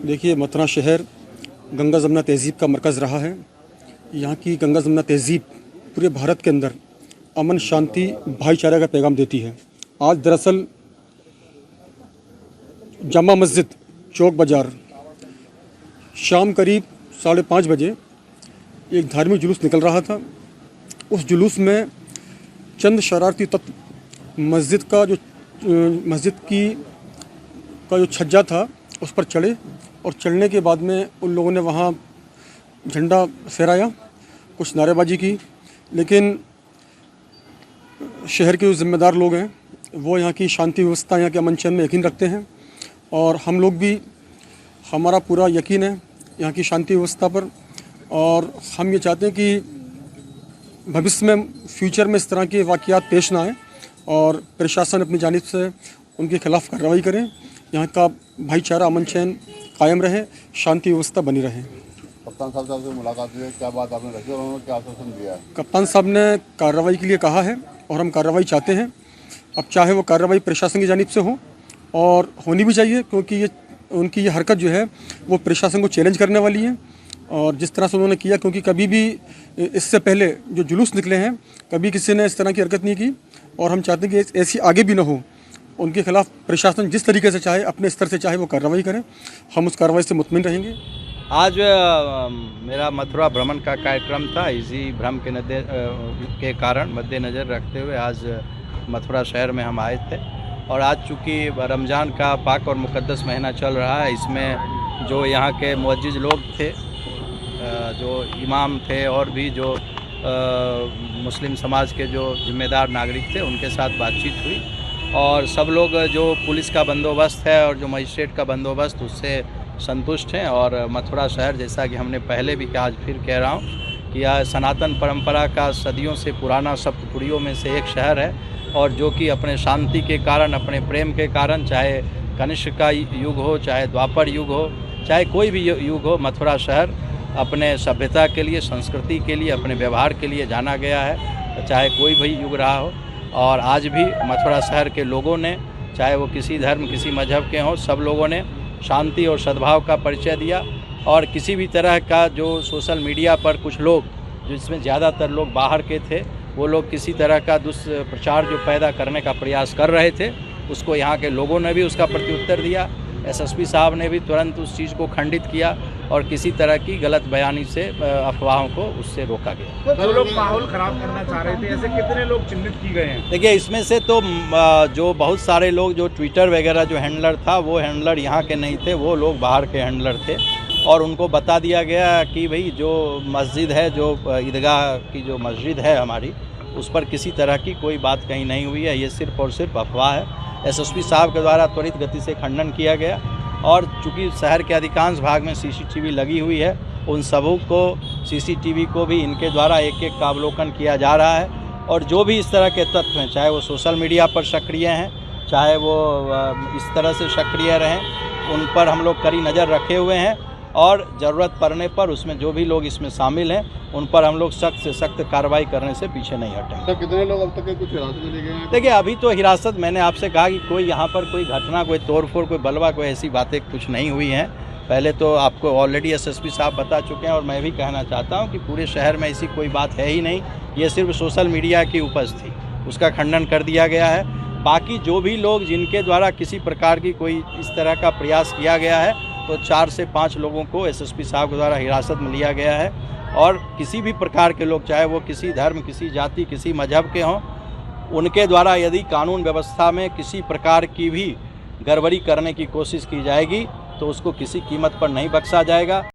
देखिए, मथुरा शहर गंगा जमुना तहज़ीब का मरकज़ रहा है। यहाँ की गंगा जमुना तहज़ीब पूरे भारत के अंदर अमन, शांति, भाईचारे का पैगाम देती है। आज दरअसल जामा मस्जिद चौक बाज़ार शाम करीब 5:30 बजे एक धार्मिक जुलूस निकल रहा था। उस जुलूस में चंद शरारती तत्व मस्जिद का जो छज्जा था उस पर चढ़े और चढ़ने के बाद में उन लोगों ने वहाँ झंडा फहराया, कुछ नारेबाजी की। लेकिन शहर के जो ज़िम्मेदार लोग हैं वो यहाँ की शांति व्यवस्था, यहाँ के अमन चैन में यकीन रखते हैं और हम लोग भी, हमारा पूरा यकीन है यहाँ की शांति व्यवस्था पर। और हम ये चाहते हैं कि भविष्य में, फ्यूचर में इस तरह के वाक़यात पेश ना आए और प्रशासन अपनी जानिब से उनके खिलाफ़ कार्रवाई करें। यहाँ का भाईचारा, अमन चैन कायम रहे, शांति व्यवस्था बनी रहे। कप्तान साहब से मुलाकात हुई है, क्या बात आपने रखी और उन्होंने क्या आश्वासन दिया है? कप्तान साहब ने कार्रवाई के लिए कहा है और हम कार्रवाई चाहते हैं। अब चाहे वो कार्रवाई प्रशासन की जानिब से हो और होनी भी चाहिए, क्योंकि उनकी ये हरकत जो है वो प्रशासन को चैलेंज करने वाली है। और जिस तरह से उन्होंने किया, क्योंकि कभी भी इससे पहले जो जुलूस निकले हैं कभी किसी ने इस तरह की हरकत नहीं की और हम चाहते हैं कि ऐसी आगे भी ना हो। उनके खिलाफ़ प्रशासन जिस तरीके से चाहे, अपने स्तर से चाहे वो कार्रवाई करें, हम उस कार्रवाई से मुतमिन रहेंगे। आज मेरा मथुरा भ्रमण का कार्यक्रम था। इसी भ्रम के कारण मद्देनज़र रखते हुए आज मथुरा शहर में हम आए थे। और आज चूँकि रमज़ान का पाक और मुक़द्दस महीना चल रहा है, इसमें जो यहाँ के मुअज्जिज़ लोग थे, जो इमाम थे और भी जो मुस्लिम समाज के जो जिम्मेदार नागरिक थे, उनके साथ बातचीत हुई और सब लोग जो पुलिस का बंदोबस्त है और जो मजिस्ट्रेट का बंदोबस्त, उससे संतुष्ट हैं। और मथुरा शहर, जैसा कि हमने पहले भी कहा, आज फिर कह रहा हूँ कि यह सनातन परंपरा का सदियों से पुराना सप्तपुरियों में से एक शहर है और जो कि अपने शांति के कारण, अपने प्रेम के कारण, चाहे कनिष्क का युग हो, चाहे द्वापर युग हो, चाहे कोई भी युग हो, मथुरा शहर अपने सभ्यता के लिए, संस्कृति के लिए, अपने व्यवहार के लिए जाना गया है, चाहे कोई भी युग रहा हो। और आज भी मथुरा शहर के लोगों ने, चाहे वो किसी धर्म, किसी मजहब के हों, सब लोगों ने शांति और सद्भाव का परिचय दिया। और किसी भी तरह का जो सोशल मीडिया पर कुछ लोग, जिसमें ज़्यादातर लोग बाहर के थे, वो लोग किसी तरह का दुष्प्रचार जो पैदा करने का प्रयास कर रहे थे, उसको यहाँ के लोगों ने भी उसका प्रत्युत्तर दिया। एसएसपी साहब ने भी तुरंत उस चीज़ को खंडित किया और किसी तरह की गलत बयानी से, अफवाहों को उससे रोका गया। जो लोग माहौल ख़राब करना चाह रहे थे, ऐसे कितने लोग चिन्हित किए गए हैं? देखिए, इसमें से तो जो बहुत सारे लोग, जो ट्विटर वगैरह जो हैंडलर था, वो हैंडलर यहाँ के नहीं थे, वो लोग बाहर के हैंडलर थे। और उनको बता दिया गया कि भाई जो मस्जिद है, जो ईदगाह की जो मस्जिद है हमारी, उस पर किसी तरह की कोई बात कहीं नहीं हुई है, ये सिर्फ़ और सिर्फ अफवाह है। एसएसपी साहब के द्वारा त्वरित गति से खंडन किया गया। और चूँकि शहर के अधिकांश भाग में सीसीटीवी लगी हुई है, उन सबों को, सीसीटीवी को भी इनके द्वारा एक एक का अवलोकन किया जा रहा है। और जो भी इस तरह के तत्व हैं, चाहे वो सोशल मीडिया पर सक्रिय हैं, चाहे वो इस तरह से सक्रिय रहें, उन पर हम लोग कड़ी नज़र रखे हुए हैं। और ज़रूरत पड़ने पर उसमें जो भी लोग इसमें शामिल हैं, उन पर हम लोग सख्त से सख्त कार्रवाई करने से पीछे नहीं हटेंगे। तो कितने लोग अब तक के कुछ हिरासत में लिए गए हैं? देखिए, अभी तो हिरासत, मैंने आपसे कहा कि कोई यहाँ पर कोई घटना, कोई तोड़फोड़, कोई बलवा, कोई ऐसी बातें कुछ नहीं हुई हैं। पहले तो आपको ऑलरेडी एसएसपी साहब बता चुके हैं और मैं भी कहना चाहता हूँ कि पूरे शहर में ऐसी कोई बात है ही नहीं। ये सिर्फ सोशल मीडिया की उपज थी, उसका खंडन कर दिया गया है। बाकी जो भी लोग, जिनके द्वारा किसी प्रकार की कोई इस तरह का प्रयास किया गया है, तो 4 से 5 लोगों को एसएसपी साहब के द्वारा हिरासत में लिया गया है। और किसी भी प्रकार के लोग, चाहे वो किसी धर्म, किसी जाति, किसी मजहब के हों, उनके द्वारा यदि कानून व्यवस्था में किसी प्रकार की भी गड़बड़ी करने की कोशिश की जाएगी तो उसको किसी कीमत पर नहीं बख्शा जाएगा।